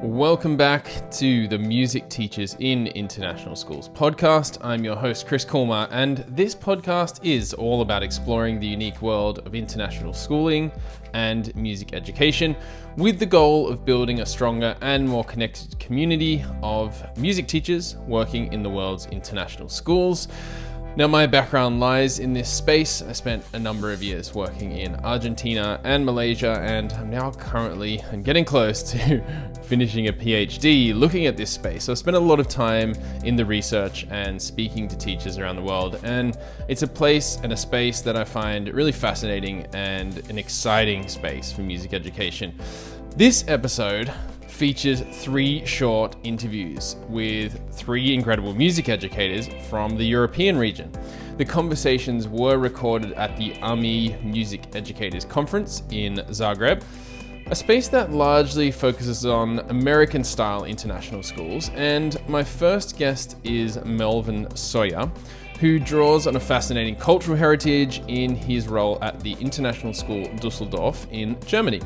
Welcome back to the Music Teachers in International Schools podcast. I'm your host, Chris Colmar, and this podcast is all about exploring the unique world of international schooling and music education with the goal of building a stronger and more connected community of music teachers working in the world's international schools. Now, my background lies in this space. I spent a number of years working in Argentina and Malaysia, and I'm now currently and getting close to finishing a PhD looking at this space. So I've spent a lot of time in the research and speaking to teachers around the world, and it's a place and a space that I find really fascinating and an exciting space for music education. This episode features 3 short interviews with 3 incredible music educators from the European region. The conversations were recorded at the AMI Music Educators Conference in Zagreb, a space that largely focuses on American-style international schools. And my first guest is Melvyn Sawyer, who draws on a fascinating cultural heritage in his role at the international school Dusseldorf in Germany.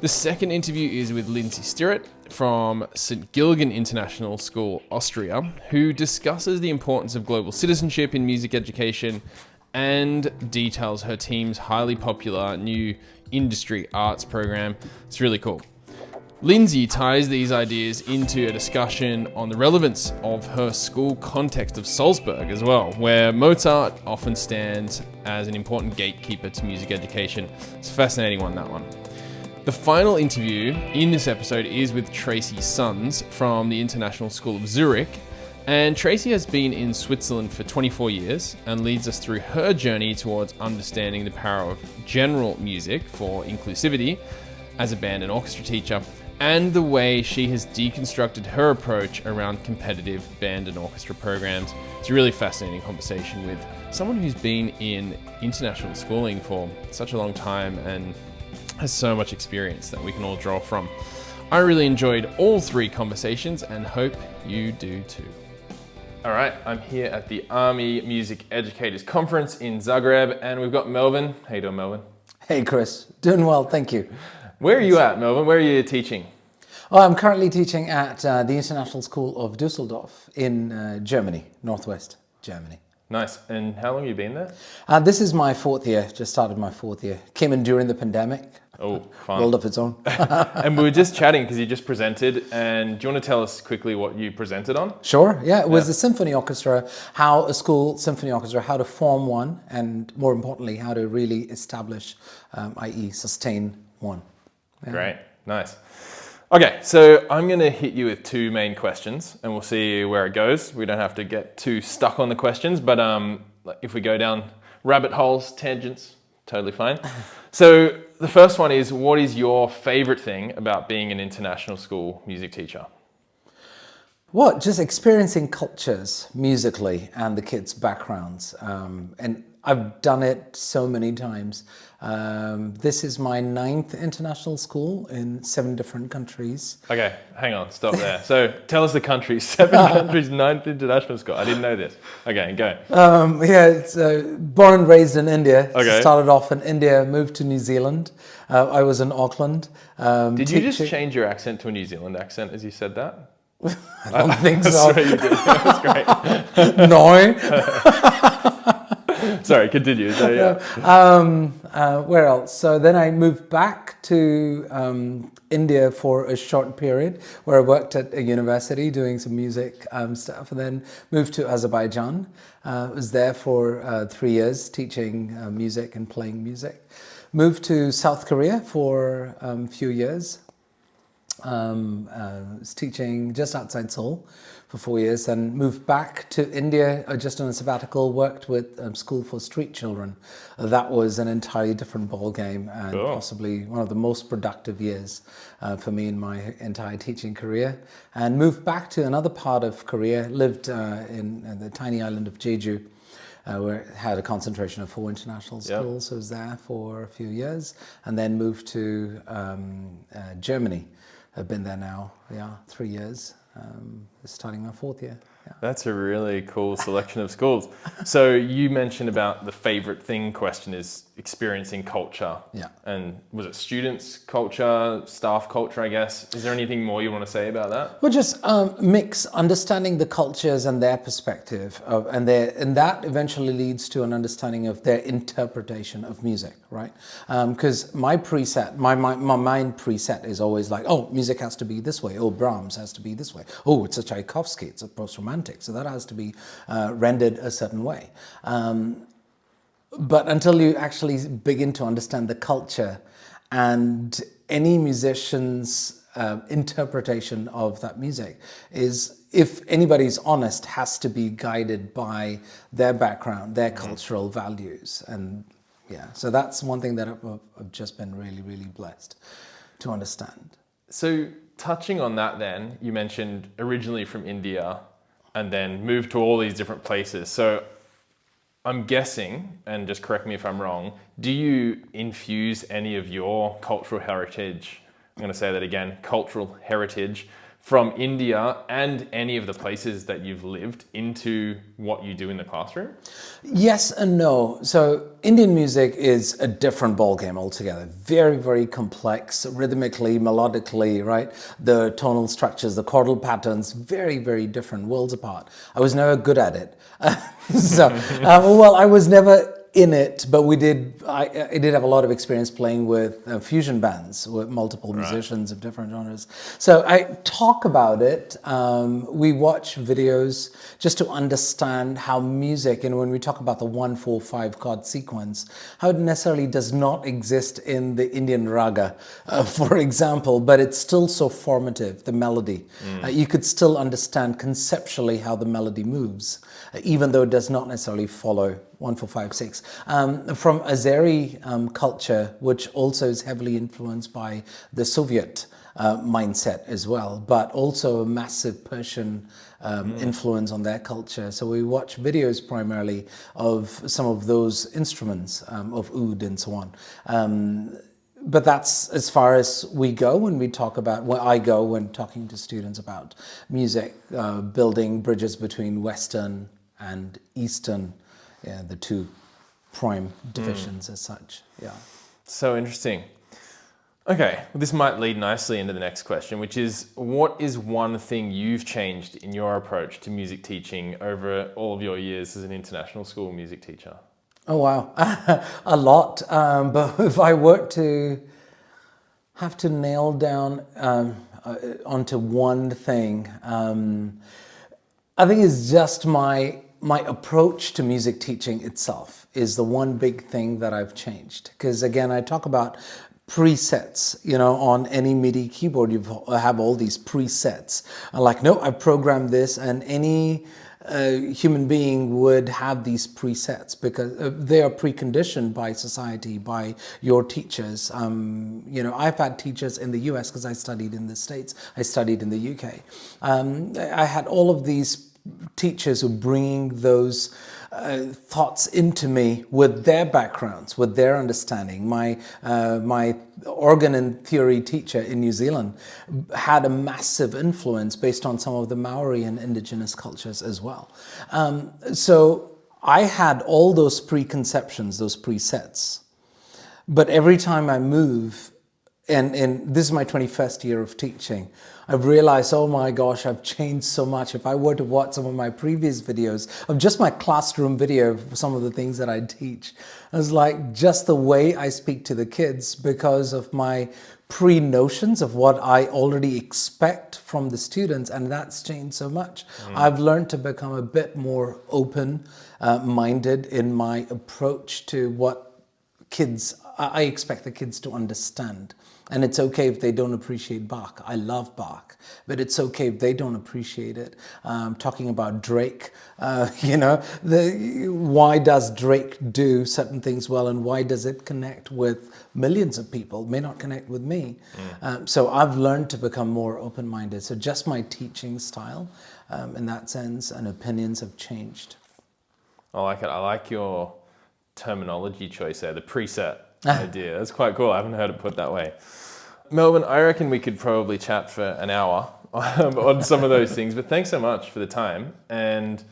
The second interview is with Lindsay Stirrat from St. Gilgan International School, Austria, who discusses the importance of global citizenship in music education and details her team's highly popular new industry arts program. It's really cool. Lindsay ties these ideas into a discussion on the relevance of her school context of Salzburg as well, where Mozart often stands as an important gatekeeper to music education. It's a fascinating one, that one. The final interview in this episode is with Tracy's sons from the International School of Zurich. And Tracy has been in Switzerland for 24 years and leads us through her journey towards understanding the power of general music for inclusivity as a band and orchestra teacher, and the way she has deconstructed her approach around competitive band and orchestra programs. It's a really fascinating conversation with someone who's been in international schooling for such a long time and has so much experience that we can all draw from. I really enjoyed all 3 conversations and hope you do too. All right, I'm here at the AMI Music Educators Conference in Zagreb, and we've got Melvyn. How you doing, Melvyn? Hey, Chris. Doing well, thank you. Where are you at, Melvyn? Where are you teaching? Oh, I'm currently teaching at the International School of Dusseldorf in Germany, Northwest Germany. Nice. And how long have you been there? This is my 4th year, just started my 4th year. Came in during the pandemic. Oh, fun. World of its own. And we were just chatting because you just presented, and do you want to tell us quickly what you presented on? Sure, yeah. It was a symphony orchestra, how a school symphony orchestra, how to form one, and more importantly, how to really establish, i.e. sustain one. Yeah. Great, nice. Okay, so I'm going to hit you with 2 main questions, and we'll see where it goes. We don't have to get too stuck on the questions, but if we go down rabbit holes, tangents, totally fine. So the first one is, what is your favorite thing about being an international school music teacher? What? Just experiencing cultures musically and the kids' backgrounds. And I've done it so many times. This is my 9th international school in 7 different countries. Okay, hang on, stop there. So tell us the countries. 7 countries, 9th international school. I didn't know this. Okay, go. It's born and raised in India. Okay. Started off in India, moved to New Zealand. I was in Auckland. Did you just change your accent to a New Zealand accent as you said that? I don't think so. Sorry, you did. That's great. No. Sorry, continue. So, yeah. Where else? So then I moved back to India for a short period where I worked at a university doing some music stuff, and then moved to Azerbaijan. Was there for 3 years teaching music and playing music. Moved to South Korea for a few years. Was teaching just outside Seoul for 4 years, then moved back to India just on a sabbatical, worked with School for Street Children. That was an entirely different ball game and possibly one of the most productive years for me in my entire teaching career. And moved back to another part of Korea, lived in the tiny island of Jeju, where it had a concentration of 4 international schools. I was there for a few years, and then moved to Germany. I've been there now, 3 years, starting my 4th year. Yeah. That's a really cool selection of schools. So you mentioned about the favorite thing question is experiencing culture. Yeah. And was it students' culture, staff culture, I guess? Is there anything more you want to say about that? Well, just understanding the cultures and their perspective, and that eventually leads to an understanding of their interpretation of music, right? Because my mind preset is always like, oh, music has to be this way. Oh, Brahms has to be this way. Oh, it's a Tchaikovsky. It's a post-romantic, so that has to be rendered a certain way. But until you actually begin to understand the culture and any musician's interpretation of that music is, if anybody's honest, has to be guided by their background, their cultural values. And yeah, so that's one thing that I've just been really, really blessed to understand. So touching on that then, you mentioned originally from India and then moved to all these different places. So I'm guessing, and just correct me if I'm wrong, do you infuse any of your cultural heritage, I'm going to say that again, cultural heritage from India and any of the places that you've lived into what you do in the classroom? Yes and no. So Indian music is a different ballgame altogether. Very, very complex, rhythmically, melodically, right? The tonal structures, the chordal patterns, very, very different, worlds apart. I was never good at it. I was never in it, but I did have a lot of experience playing with fusion bands with multiple musicians of different genres. So I talk about it. We watch videos just to understand how music, and when we talk about the 1-4-5 chord sequence, how it necessarily does not exist in the Indian raga, for example, but it's still so formative, the melody. You could still understand conceptually how the melody moves, even though it does not necessarily follow 1-4-5-6. From Azeri culture, which also is heavily influenced by the Soviet mindset as well, but also a massive Persian influence on their culture. So we watch videos primarily of some of those instruments, of oud and so on. But that's as far as we go when we talk about, where I go when talking to students about music, building bridges between Western and Eastern, the two prime divisions as such. Yeah. So interesting. Okay, well, this might lead nicely into the next question, which is, what is one thing you've changed in your approach to music teaching over all of your years as an international school music teacher? Oh, wow. A lot. But if I were to have to nail down onto one thing, I think it's just my approach to music teaching itself is the one big thing that I've changed. Because again, I talk about presets, on any MIDI keyboard, you have all these presets. I'm like, no, I programmed this, and any human being would have these presets because they are preconditioned by society, by your teachers. I've had teachers in the US because I studied in the States, I studied in the UK. I had all of these teachers who bring those thoughts into me with their backgrounds, with their understanding. My organ and theory teacher in New Zealand had a massive influence based on some of the Maori and indigenous cultures as well. So I had all those preconceptions, those presets. But every time I move, and this is my 21st year of teaching, I've realized, oh my gosh, I've changed so much. If I were to watch some of my previous videos of just my classroom video of some of the things that I teach, I was like, just the way I speak to the kids, because of my pre-notions of what I already expect from the students, and that's changed so much. I've learned to become a bit more open-minded in my approach to what I expect the kids to understand. And it's okay if they don't appreciate Bach. I love Bach, but it's okay if they don't appreciate it. Talking about Drake, why does Drake do certain things well, and why does it connect with millions of people? It may not connect with me. So I've learned to become more open-minded. So just my teaching style, in that sense, and opinions have changed. I like it. I like your terminology choice there, the preset idea. That's quite cool. I haven't heard it put that way. Melvyn, I reckon we could probably chat for an hour on some of those things, but thanks so much for the time. And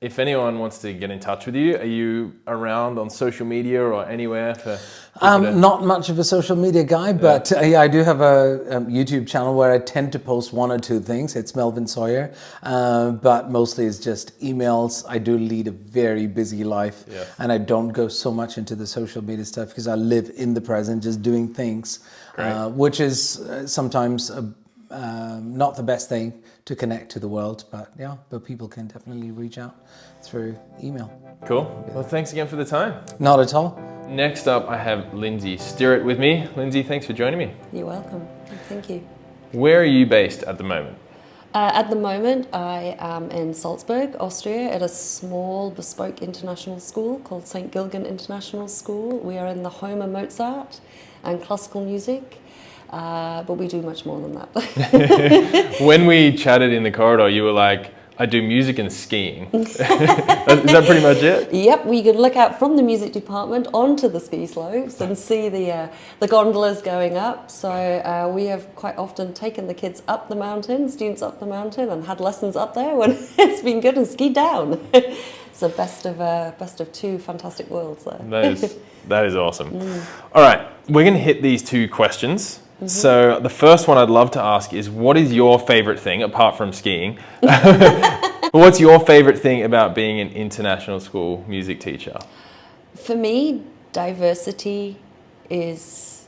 if anyone wants to get in touch with you, are you around on social media or anywhere for? Not much of a social media guy, but yeah, I do have a YouTube channel where I tend to post one or two things. It's Melvyn Sawyer, but mostly it's just emails. I do lead a very busy life, and I don't go so much into the social media stuff because I live in the present, just doing things, which is sometimes not the best thing to connect to the world, but people can definitely reach out through email. Cool. Well, thanks again for the time. Not at all. Next up, I have Lindsay Stirrat with me. Lindsay, thanks for joining me. You're welcome. Thank you. Where are you based at the moment? At the moment, I am in Salzburg, Austria, at a small bespoke international school called St. Gilgan International School. We are in the home of Mozart and classical music. But we do much more than that. When we chatted in the corridor, you were like, I do music and skiing. Is that pretty much it? Yep, we could look out from the music department onto the ski slopes and see the gondolas going up. So we have quite often taken the kids up the mountain, students up the mountain, and had lessons up there when it's been good, and skied down. It's a best of two fantastic worlds there. That is awesome. All right, we're going to hit these two questions. So the first one I'd love to ask is, what is your favorite thing, apart from skiing? What's your favorite thing about being an international school music teacher? For me, diversity is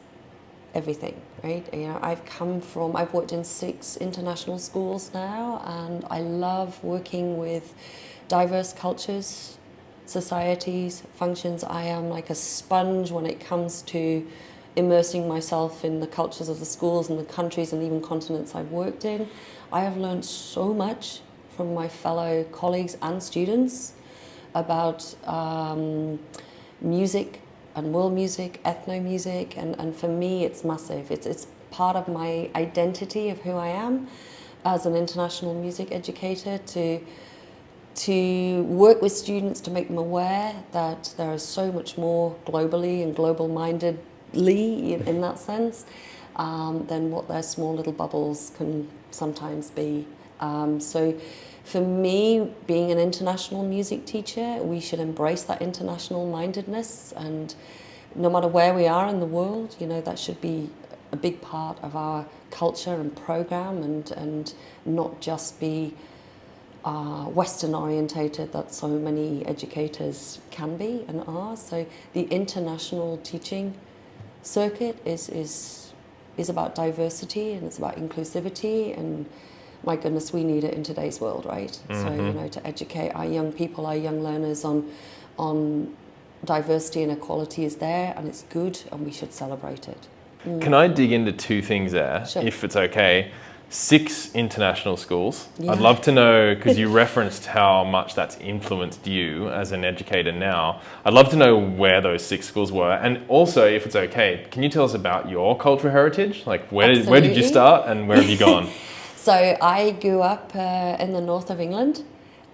everything, right? You know, I've worked in 6 international schools now, and I love working with diverse cultures, societies, functions. I am like a sponge when it comes to immersing myself in the cultures of the schools and the countries and even continents I've worked in. I have learned so much from my fellow colleagues and students about music and world music, ethno-music, and for me it's massive. It's part of my identity of who I am as an international music educator, to work with students to make them aware that there is so much more globally and global-minded in that sense, than what their small little bubbles can sometimes be. So for me, being an international music teacher, we should embrace that international mindedness, and no matter where we are in the world, you know, that should be a big part of our culture and program, and not just be Western orientated that so many educators can be and are. So the international teaching circuit is about diversity, and it's about inclusivity, and my goodness, we need it in today's world, right? So, you know, to educate our young people, our young learners on diversity and equality is there, and it's good, and we should celebrate it. Can I dig into 2 things there, Sure. if it's okay? 6 international schools. Yeah. I'd love to know, because you referenced how much that's influenced you as an educator now. I'd love to know where those 6 schools were. And also, if it's okay, can you tell us about your cultural heritage? Like, where did you start and where have you gone? So I grew up in the north of England,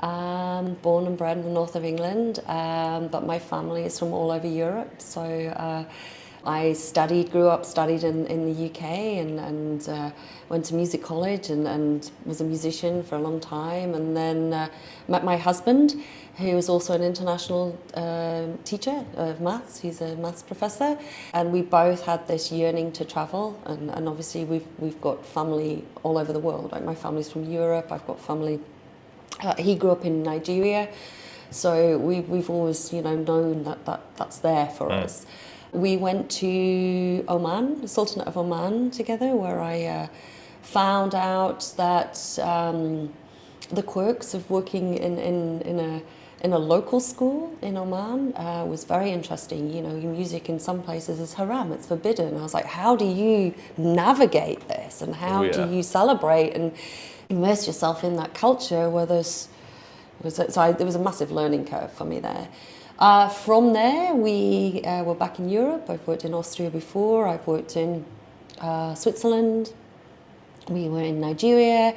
born and bred in the north of England, but my family is from all over Europe. So I grew up, studied in the UK, and went to music college and was a musician for a long time, and then met my husband, who is also an international teacher of maths. He's a maths professor, and we both had this yearning to travel, and obviously we've got family all over the world. Right? My family's from Europe. I've got family. He grew up in Nigeria, so we've always, you know, known that's there for us. We went to Oman, the Sultanate of Oman, together, where I found out that the quirks of working in a local school in Oman was very interesting. You know, music in some places is haram, it's forbidden. I was like, how do you navigate this, and how do you celebrate and immerse yourself in that culture where there was a massive learning curve for me there. From there, we were back in Europe. I've worked in Austria before. I've worked in Switzerland. We were in Nigeria.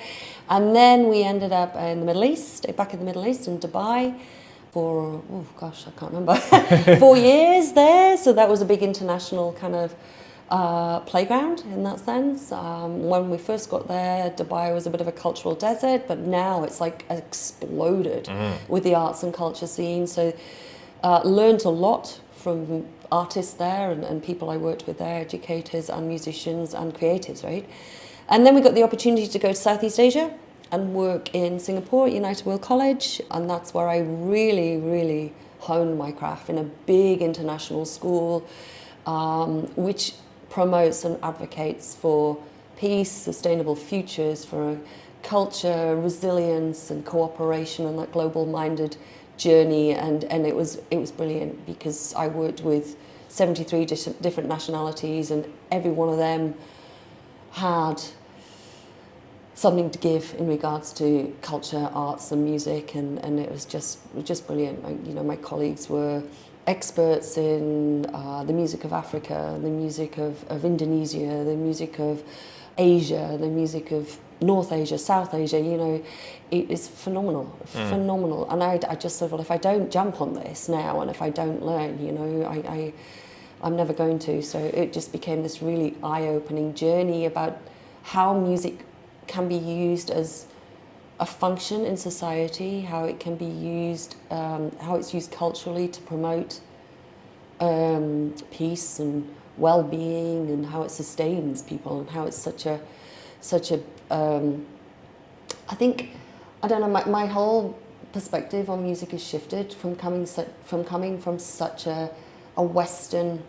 And then we ended up in the Middle East, back in the Middle East in Dubai for, I can't remember, 4 years there. So that was a big international kind of playground in that sense. When we first got there, Dubai was a bit of a cultural desert, but now it's like exploded with the arts and culture scene. So learned a lot from artists there and people I worked with there, educators and musicians and creatives, right? And then we got the opportunity to go to Southeast Asia and work in Singapore at United World College, and that's where I really, really honed my craft in a big international school, which promotes and advocates for peace, sustainable futures, for culture, resilience and cooperation and that global-minded journey. And it was brilliant because I worked with 73 different nationalities, and every one of them had something to give in regards to culture, arts and music, and it was just brilliant. My colleagues were experts in the music of Africa, the music of Indonesia, the music of Asia, the music of North Asia, South Asia. It is phenomenal. And I just thought, well, if I don't jump on this now and if I don't learn, I'm never going to. So it just became this really eye-opening journey about how music can be used as a function in society, how it can be used, how it's used culturally to promote peace and well-being, and how it sustains people, and how it's such a I think, I don't know, my whole perspective on music has shifted from coming from such a Western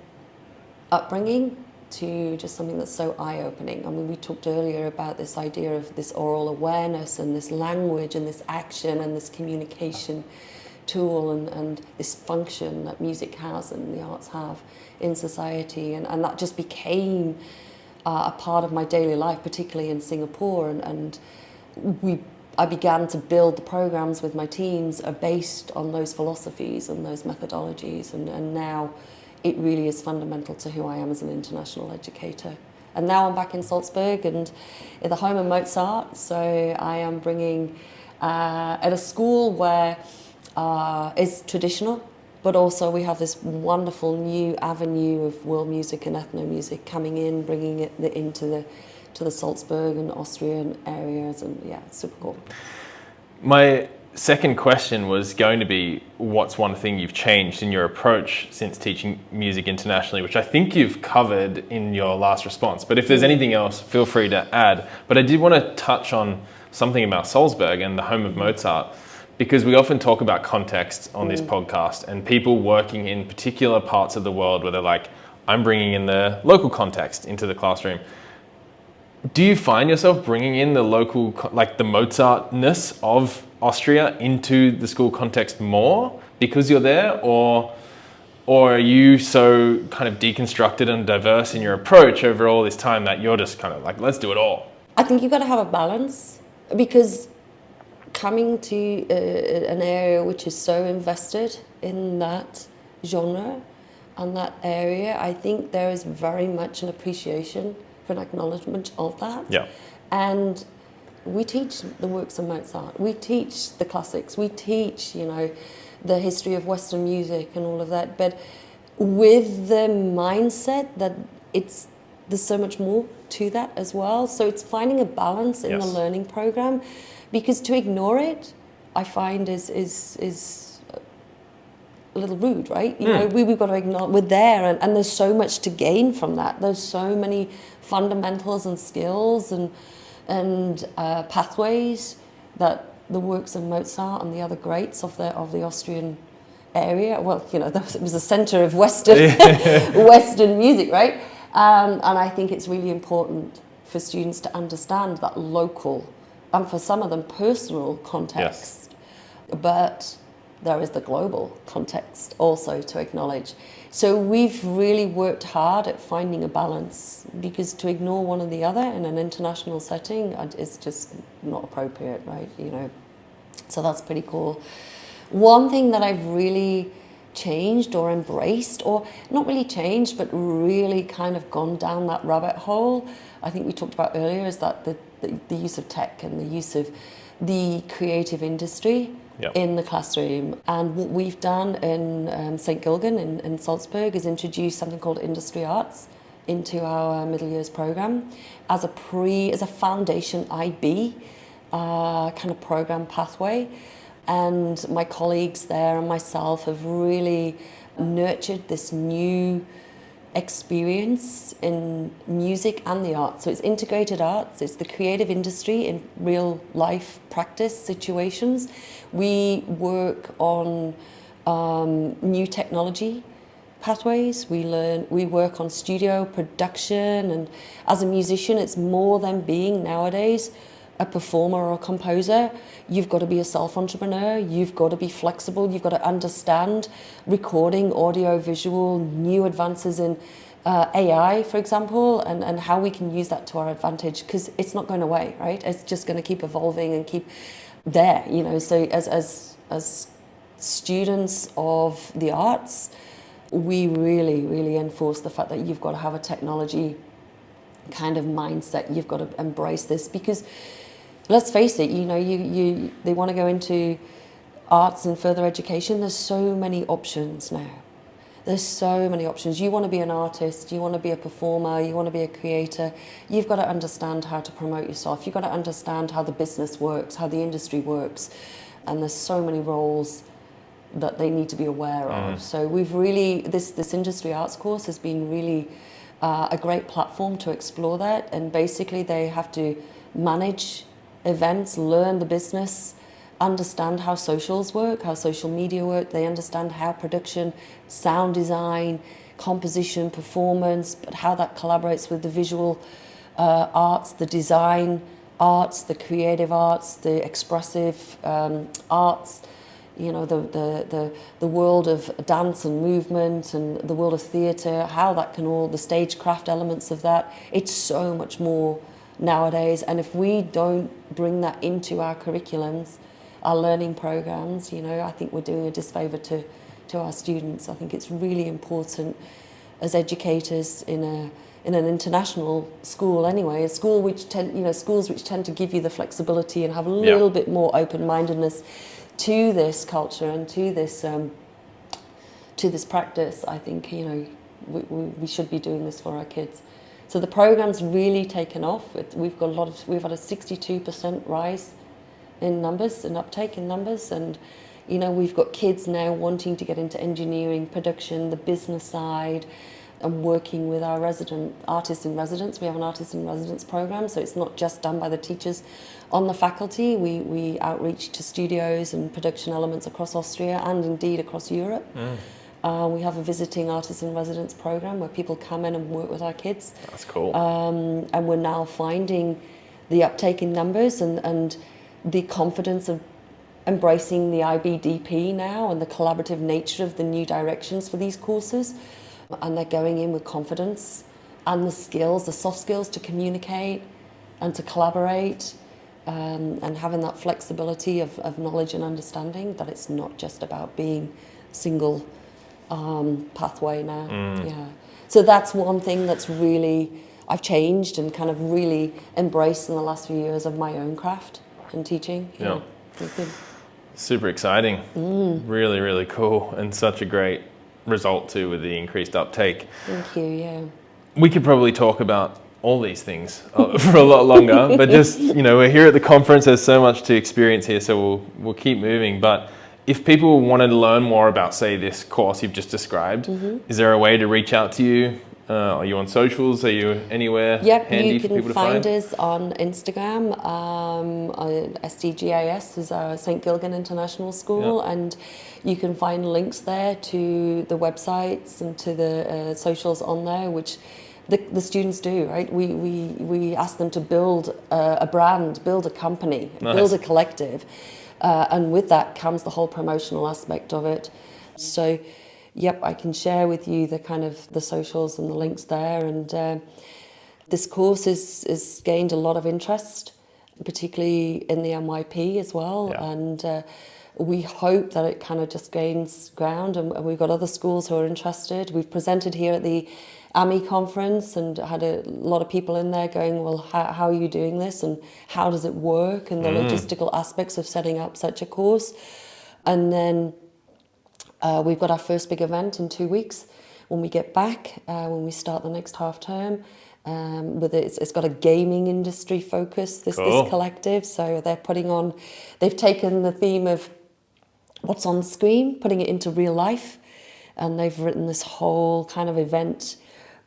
upbringing to just something that's so eye-opening. I mean, we talked earlier about this idea of this oral awareness and this language and this action and this communication tool and this function that music has and the arts have in society. And that just became a part of my daily life, particularly in Singapore. And I began to build the programs with my teams based on those philosophies and those methodologies. And now it really is fundamental to who I am as an international educator. And now I'm back in Salzburg and in the home of Mozart. So I am bringing at a school where it's traditional, but also we have this wonderful new avenue of world music and ethno music coming in, bringing it into the Salzburg and Austrian areas, and yeah, it's super cool. My second question was going to be, what's one thing you've changed in your approach since teaching music internationally, which I think you've covered in your last response. But if there's anything else, feel free to add. But I did want to touch on something about Salzburg and the home of Mozart, because we often talk about context on this podcast, and people working in particular parts of the world where they're like, I'm bringing in the local context into the classroom. Do you find yourself bringing in the local, like the Mozart-ness of Austria into the school context more because you're there, or are you so kind of deconstructed and diverse in your approach over all this time that you're just kind of like, let's do it all? I think you've got to have a balance, because coming to an area which is so invested in that genre and that area, I think there is very much an appreciation for an acknowledgement of that. Yeah. And we teach the works of Mozart, we teach the classics, we teach, the history of Western music and all of that, but with the mindset that there's so much more to that as well. So it's finding a balance in the learning program, because to ignore it, I find is a little rude, right? We've got to acknowledge we're there, and there's so much to gain from that. There's so many fundamentals and skills and pathways that the works of Mozart and the other greats of the Austrian area. Well, it was a centre of Western music, right? And I think it's really important for students to understand that local, and for some of them personal context, but there is the global context also to acknowledge. So we've really worked hard at finding a balance, because to ignore one or the other in an international setting is just not appropriate, right? So that's pretty cool. One thing that I've really changed or embraced, or not really changed, but really kind of gone down that rabbit hole, I think we talked about earlier, is that the use of tech and the use of the creative industry in the classroom. And what we've done in St. Gilgan in Salzburg is introduce something called industry arts into our middle years program as a foundation IB kind of program pathway. And my colleagues there and myself have really nurtured this new experience in music and the arts. So it's integrated arts, it's the creative industry in real life practice situations. We work on new technology pathways. We work on studio production, and as a musician, it's more than being nowadays a performer or a composer. You've got to be a self-entrepreneur, you've got to be flexible, you've got to understand recording, audio, visual, new advances in AI, for example, and how we can use that to our advantage, because it's not going away, right? It's just going to keep evolving and keep there, you know. So as students of the arts, we really enforce the fact that you've got to have a technology kind of mindset. You've got to embrace this, because let's face it, you know, they want to go into arts and further education. There's so many options now. There's so many options. You want to be an artist, you want to be a performer, you want to be a creator. You've got to understand how to promote yourself. You've got to understand how the business works, how the industry works. And there's so many roles that they need to be aware of. So we've really, this industry arts course has been really a great platform to explore that. And basically they have to manage events, learn the business, understand how socials work, how social media work. They understand how production, sound design, composition, performance, but how that collaborates with the visual arts, the design arts, the creative arts, the expressive arts, you know, the world of dance and movement and the world of theatre, how that can all, the stagecraft elements of that. It's so much more nowadays. And if we don't bring that into our curriculums, our learning programs, you know, I think we're doing a disfavour to our students. I think it's really important as educators in an international school anyway, a school which schools which tend to give you the flexibility and have a little bit more open-mindedness to this culture and to this practice. I think, you know, we should be doing this for our kids. So the program's really taken off. We've had a 62% rise in numbers and uptake in numbers, and you know, we've got kids now wanting to get into engineering, production, the business side, and working with our artists in residence. We have an artist in residence program, so it's not just done by the teachers on the faculty. We outreach to studios and production elements across Austria and indeed across Europe. We have a visiting artist in residence program where people come in and work with our kids. That's cool. And we're now finding the uptake in numbers and the confidence of embracing the IBDP now and the collaborative nature of the new directions for these courses. And they're going in with confidence and the skills, the soft skills to communicate and to collaborate, and having that flexibility of knowledge and understanding that it's not just about being single pathway now. Yeah. So that's one thing that's really I've changed and kind of really embraced in the last few years of my own craft and teaching. Yeah. Super exciting. Really, really cool, and such a great result too with the increased uptake. Thank you. Yeah. We could probably talk about all these things for a lot longer, but just, you know, we're here at the conference. There's so much to experience here, so we'll keep moving. But if people wanted to learn more about, say, this course you've just described, is there a way to reach out to you? Are you on socials? Are you anywhere handy for people to find? You can find us on Instagram. SDGIS is our St. Gilgan International School, and you can find links there to the websites and to the socials on there, which the students do, right? We ask them to build a brand, build a company, build a collective, and with that comes the whole promotional aspect of it. So, yep, I can share with you the kind of the socials and the links there. And this course is gained a lot of interest, particularly in the MYP as well. Yeah. And we hope that it kind of just gains ground, and we've got other schools who are interested. We've presented here at the AMI conference and had a lot of people in there going, well, how are you doing this and how does it work, and the logistical aspects of setting up such a course. And then we've got our first big event in 2 weeks, when we get back, when we start the next half term. It's got a gaming industry focus, this collective. So they've taken the theme of what's on the screen, putting it into real life. And they've written this whole kind of event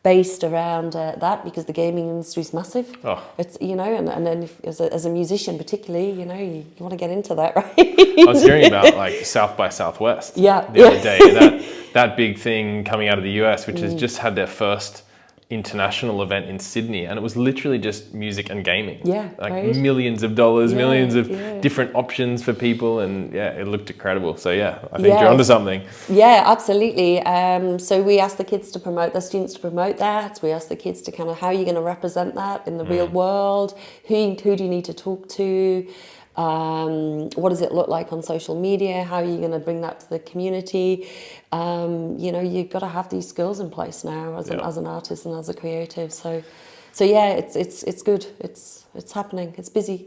based around that, because the gaming industry is massive. It's, you know, and then if, as a musician particularly, you know, you want to get into that, right? I was hearing about like South by Southwest the other day, that big thing coming out of the US, which has just had their first international event in Sydney, and it was literally just music and gaming. Millions of dollars, millions of different options for people, and it looked incredible. So I think you're onto something. Yeah, absolutely. So we asked the students to promote that. We asked the kids to kind of, how are you going to represent that in the real world? Who do you need to talk to? What does it look like on social media? How are you going to bring that to the community? You know, you've got to have these skills in place now as an artist and as a creative. So yeah, it's good. It's happening. It's busy.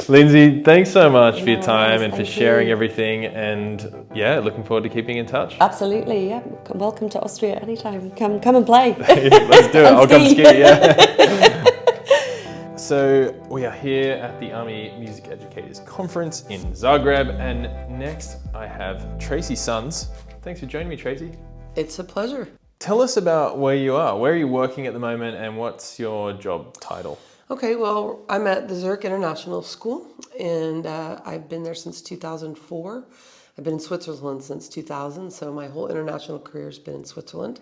Lindsay, thanks so much for your time and for sharing everything. And looking forward to keeping in touch. Absolutely. Yeah. Welcome to Austria anytime. Come and play. Let's do it. I'll come ski. Yeah. So we are here at the Army Music Educators Conference in Zagreb, and next I have Tracy Sons. Thanks for joining me, Tracy. It's a pleasure. Tell us about where you are. Where are you working at the moment, and what's your job title? Okay, well, I'm at the Zurich International School, and I've been there since 2004. I've been in Switzerland since 2000, so my whole international career has been in Switzerland.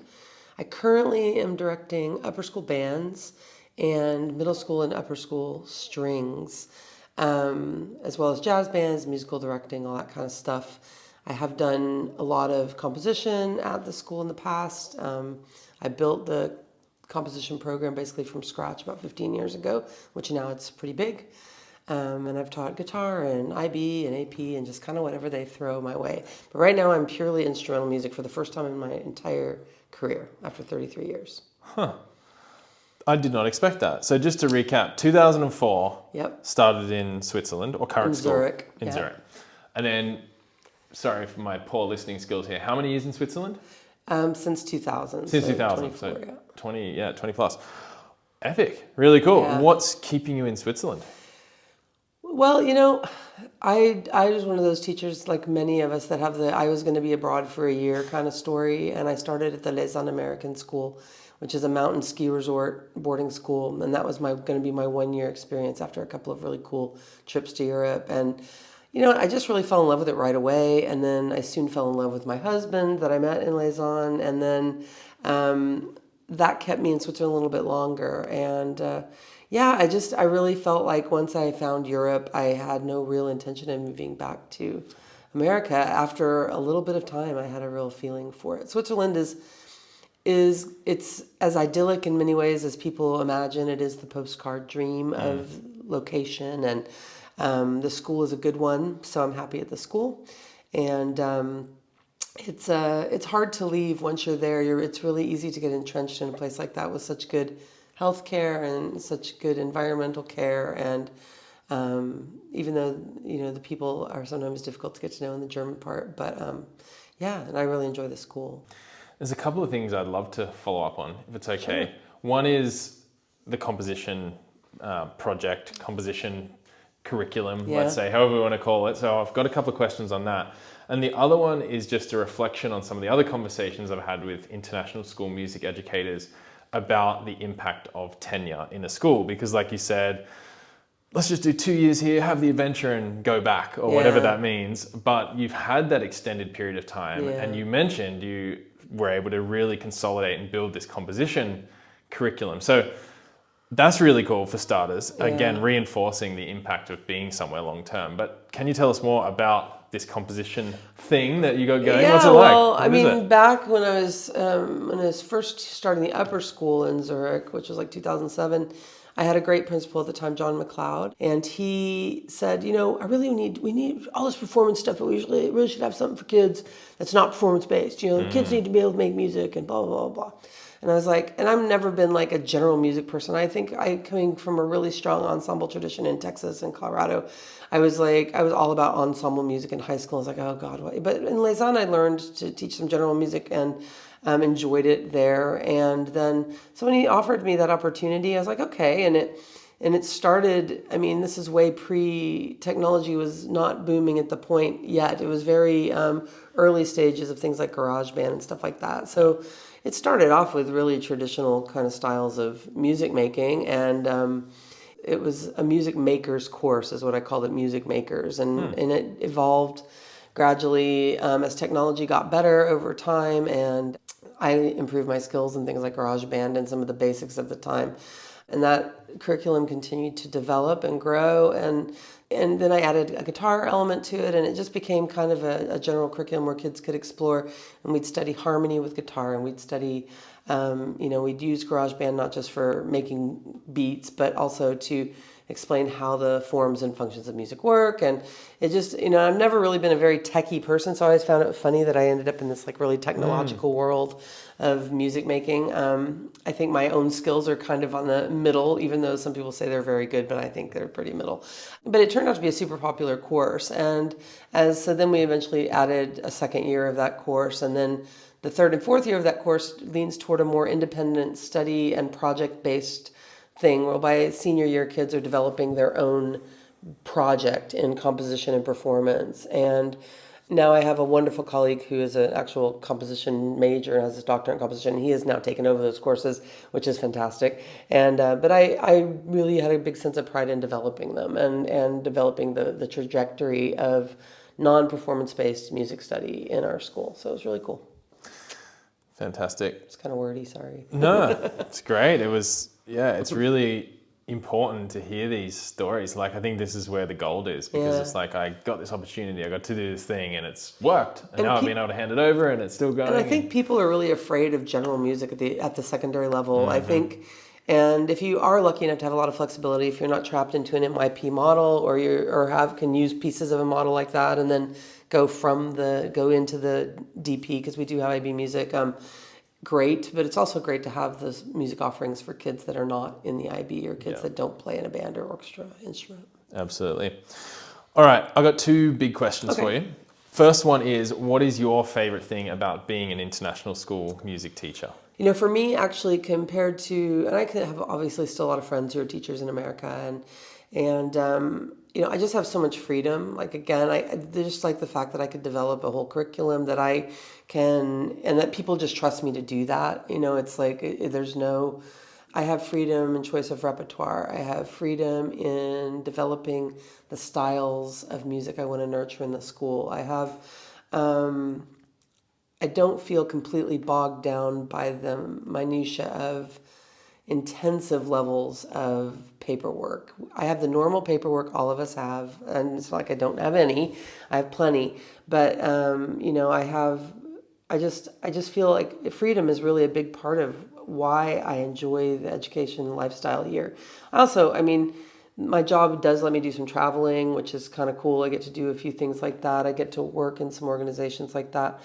I currently am directing upper school bands and middle school and upper school strings, as well as jazz bands, musical directing, all that kind of stuff. I have done a lot of composition at the school in the past. I built the composition program basically from scratch about 15 years ago, which now it's pretty big. And I've taught guitar and IB and AP and just kind of whatever they throw my way. But right now I'm purely instrumental music for the first time in my entire career after 33 years. Huh. I did not expect that. So just to recap, 2004, started in Switzerland, or current school? Zurich. In Zurich. And then, sorry for my poor listening skills here, how many years in Switzerland? Since 2000. Since 2000, so 20 plus. Epic, really cool. Yeah. What's keeping you in Switzerland? Well, you know, I was one of those teachers, like many of us, that have I was going to be abroad for a year kind of story, and I started at the Lausanne American School, which is a mountain ski resort boarding school, and that was going to be my 1 year experience after a couple of really cool trips to Europe. And you know, I just really fell in love with it right away, and then I soon fell in love with my husband that I met in Lausanne, and then that kept me in Switzerland a little bit longer. And I really felt like once I found Europe, I had no real intention of moving back to America. After a little bit of time, I had a real feeling for it. Switzerland it's as idyllic in many ways as people imagine. It is the postcard dream of location, and the school is a good one, so I'm happy at the school. And it's hard to leave once you're there. It's really easy to get entrenched in a place like that with such good health care and such good environmental care. And even though, you know, the people are sometimes difficult to get to know in the German part, but and I really enjoy the school. There's a couple of things I'd love to follow up on, if it's okay. Sure. One is the composition project, composition curriculum, let's say, however we want to call it. So I've got a couple of questions on that. And the other one is just a reflection on some of the other conversations I've had with international school music educators about the impact of tenure in a school. Because like you said, let's just do 2 years here, have the adventure and go back, or whatever that means. But you've had that extended period of time, and you mentioned you were able to really consolidate and build this composition curriculum. So that's really cool for starters. Again, reinforcing the impact of being somewhere long term. But can you tell us more about this composition thing that you got going? What's it like? Well, I mean, back when I was first starting the upper school in Zurich, which was like 2007, I had a great principal at the time, John McLeod, and he said, you know, we need all this performance stuff, but we really should have something for kids that's not performance based. You know, kids need to be able to make music and blah, blah, blah, blah. And I was like, and I've never been like a general music person. I think coming from a really strong ensemble tradition in Texas and Colorado, I was all about ensemble music in high school. I was like, oh God, what? But in Lausanne, I learned to teach some general music and enjoyed it there. And then so when he offered me that opportunity, I was like, okay. And it started, I mean, this is way technology was not booming at the point yet. It was very early stages of things like GarageBand and stuff like that. So it started off with really traditional kind of styles of music making, and it was a music makers course is what I called it, music makers. And it evolved gradually as technology got better over time, and I improved my skills in things like GarageBand and some of the basics of the time. And that curriculum continued to develop and grow. And then I added a guitar element to it, and it just became kind of a general curriculum where kids could explore. And we'd study harmony with guitar, and we'd study, we'd use GarageBand not just for making beats, but also to explain how the forms and functions of music work. And it just, I've never really been a very techie person, so I always found it funny that I ended up in this like really technological world of music making. I think my own skills are kind of on the middle, even though some people say they're very good, but I think they're pretty middle. But it turned out to be a super popular course. And so then we eventually added a second year of that course. And then the third and fourth year of that course leans toward a more independent study and project-based thing, where by senior year kids are developing their own project in composition and performance. And now I have a wonderful colleague who is an actual composition major and has his doctorate in composition. He has now taken over those courses, which is fantastic. And but I really had a big sense of pride in developing them and developing the trajectory of non-performance-based music study in our school. So it was really cool. Fantastic. It's kind of wordy, sorry. No, it's great. It's really important to hear these stories. Like, I think this is where the gold is, because it's like, I got this opportunity, I got to do this thing, and it's worked. And now I've been able to hand it over, and it's still going. And I think people are really afraid of general music at the secondary level. I think, and if you are lucky enough to have a lot of flexibility, if you're not trapped into an MYP model, or can use pieces of a model like that, and then go into the DP, because we do have IB music. Great, but it's also great to have those music offerings for kids that are not in the IB, or kids that don't play in a band or orchestra instrument. Absolutely. All right, I've got two big questions for you. First one is, what is your favorite thing about being an international school music teacher? For me, actually, compared to, and I have obviously still a lot of friends who are teachers in America, and I just have so much freedom. Like, again, I just like the fact that I could develop a whole curriculum that I can, and that people just trust me to do that. It's like I have freedom in choice of repertoire. I have freedom in developing the styles of music I want to nurture in the school. I have, I don't feel completely bogged down by the minutia of intensive levels of paperwork. I have the normal paperwork all of us have, and it's not like I don't have any. I have plenty, but I just feel like freedom is really a big part of why I enjoy the education lifestyle here. My job does let me do some traveling, which is kind of cool. I get to do a few things like that. I get to work in some organizations like that.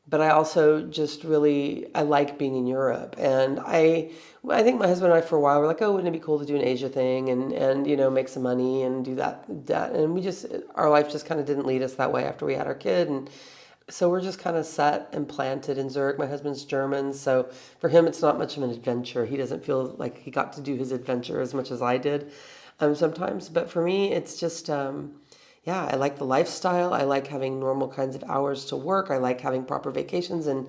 But I also just I like being in Europe. And I think my husband and I for a while were like, oh, wouldn't it be cool to do an Asia thing and make some money and do that. And our life just kind of didn't lead us that way after we had our kid. And so we're just kind of set and planted in Zurich. My husband's German, so for him it's not much of an adventure. He doesn't feel like he got to do his adventure as much as I did sometimes. But for me, it's just... I like the lifestyle. I like having normal kinds of hours to work. I like having proper vacations and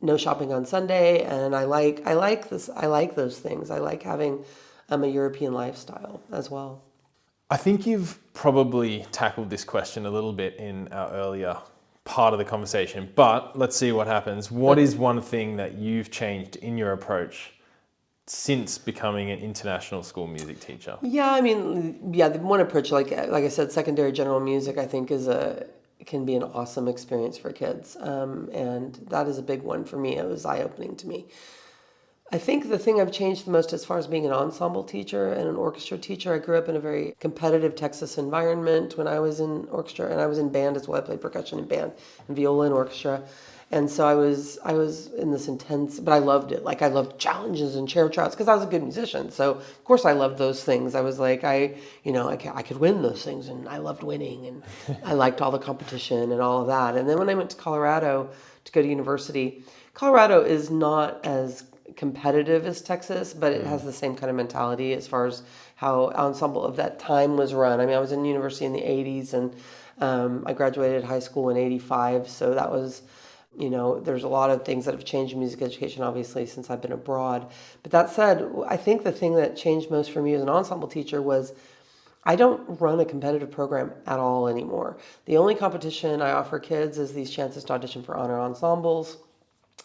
no shopping on Sunday. And I like this. I like those things. I like having a European lifestyle as well. I think you've probably tackled this question a little bit in our earlier part of the conversation, but let's see what happens. What is one thing that you've changed in your approach since becoming an international school music teacher? The one approach, like I said, secondary general music, I think can be an awesome experience for kids. And that is a big one for me. It was eye-opening to me. I think the thing I've changed the most as far as being an ensemble teacher and an orchestra teacher, I grew up in a very competitive Texas environment when I was in orchestra, and I was in band as well. I played percussion in band and viola in orchestra. And so I was in this intense, but I loved it. Like I loved challenges and chair trials because I was a good musician. So of course I loved those things. I was like, I could win those things, and I loved winning, and I liked all the competition and all of that. And then when I went to Colorado to go to university, Colorado is not as competitive as Texas, but it has the same kind of mentality as far as how ensemble of that time was run. I mean, I was in university in the 80s, and I graduated high school in 85. So that was, there's a lot of things that have changed in music education, obviously, since I've been abroad. But that said, I think the thing that changed most for me as an ensemble teacher was I don't run a competitive program at all anymore. The only competition I offer kids is these chances to audition for honor ensembles.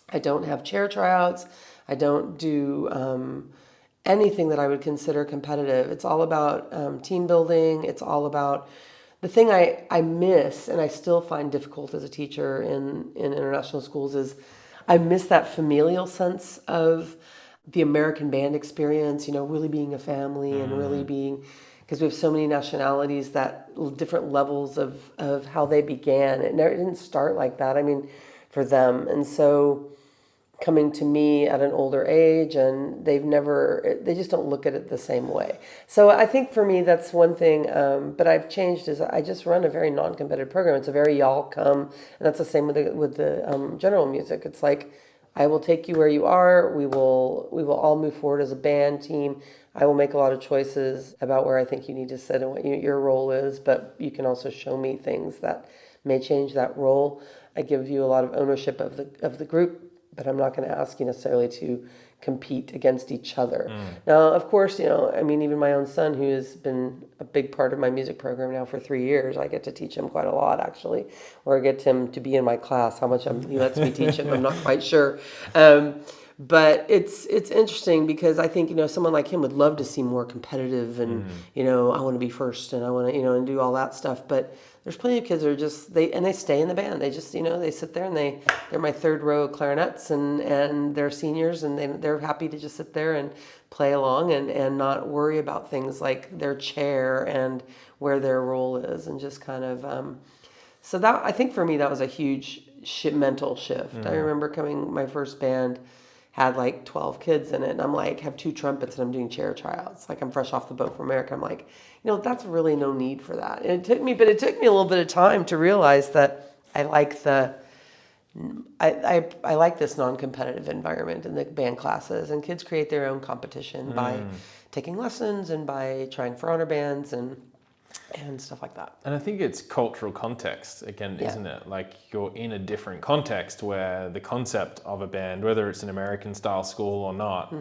I don't have chair tryouts. I don't do anything that I would consider competitive. It's all about team building. It's all about the thing I miss, and I still find difficult as a teacher in international schools, is I miss that familial sense of the American band experience, really being a family and really being, because we have so many nationalities, that different levels of how they began. It didn't start like that, for them. And so coming to me at an older age, and they just don't look at it the same way. So I think for me, that's one thing, but I've changed, is I just run a very non-competitive program. It's a very y'all come, and that's the same with the general music. It's like, I will take you where you are. We will all move forward as a band team. I will make a lot of choices about where I think you need to sit and what your role is, but you can also show me things that may change that role. I give you a lot of ownership of the group, but I'm not going to ask you necessarily to compete against each other. Now, of course, even my own son, who has been a big part of my music program now for 3 years, I get to teach him quite a lot, actually, or I get him to be in my class. How much he lets me teach him, I'm not quite sure. But it's interesting because I think, someone like him would love to see more competitive and, I want to be first and I want to, and do all that stuff. But there's plenty of kids that are just, they stay in the band. They just, they sit there and they're my third row clarinets and they're seniors, and they're happy to just sit there and play along and not worry about things like their chair and where their role is, and just kind of, so that, I think for me, that was a huge mental shift. I remember my first band had like 12 kids in it, and I'm like, have 2 trumpets, and I'm doing chair tryouts. Like, I'm fresh off the boat from America. I'm like, that's really no need for that. And it took me a little bit of time to realize that I like I like this non-competitive environment in the band classes, and kids create their own competition by taking lessons and by trying for honor bands and stuff like that. And I think it's cultural context again, isn't it? Like, you're in a different context where the concept of a band, whether it's an American style school or not,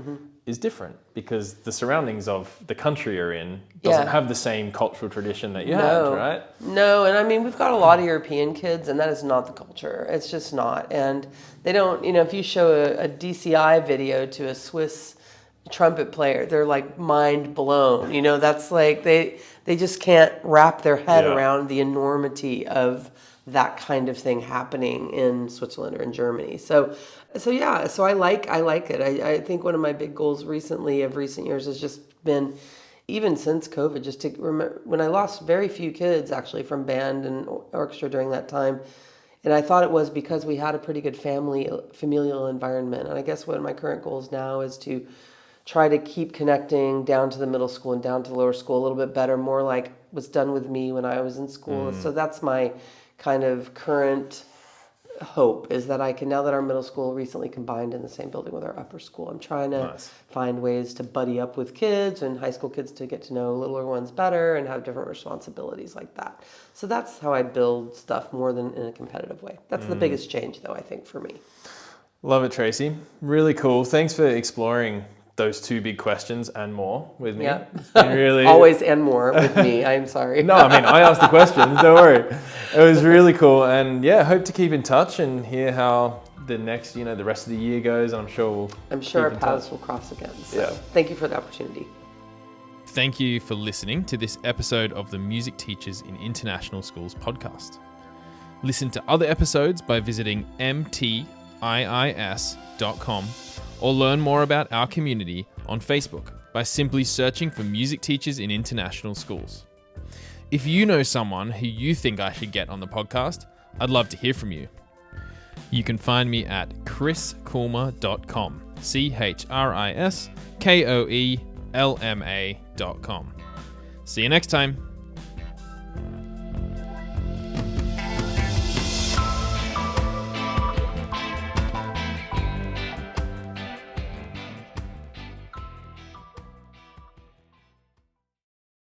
is different, because the surroundings of the country you're in doesn't have the same cultural tradition that you had, right? No, and we've got a lot of European kids, and that is not the culture. It's just not. And they don't, if you show a DCI video to a Swiss trumpet player, they're like mind blown. That's like, they just can't wrap their head around the enormity of that kind of thing happening in Switzerland or in Germany. So I like it. I think one of my big goals of recent years has just been, even since COVID, just to remember when I lost very few kids actually from band and orchestra during that time. And I thought it was because we had a pretty good familial environment. And I guess one of my current goals now is to try to keep connecting down to the middle school and down to the lower school a little bit better, more like was done with me when I was in school. So that's my kind of current hope, is that I can, now that our middle school recently combined in the same building with our upper school, I'm trying to find ways to buddy up with kids and high school kids to get to know littler ones better and have different responsibilities like that. So that's how I build stuff more than in a competitive way. That's the biggest change, though, I think, for me. Love it, Tracy. Really cool. Thanks for exploring those 2 big questions and more with me. Yeah. It's been really always and more with me. I'm sorry. No, I asked the questions. Don't worry. It was really cool, and hope to keep in touch and hear how the next, the rest of the year goes. I'm sure our paths will cross again. So thank you for the opportunity. Thank you for listening to this episode of the Music Teachers in International Schools podcast. Listen to other episodes by visiting mtiis.com. or learn more about our community on Facebook by simply searching for Music Teachers in International Schools. If you know someone who you think I should get on the podcast, I'd love to hear from you. You can find me at chriskoelma.com. ChrisKoelma.com. See you next time.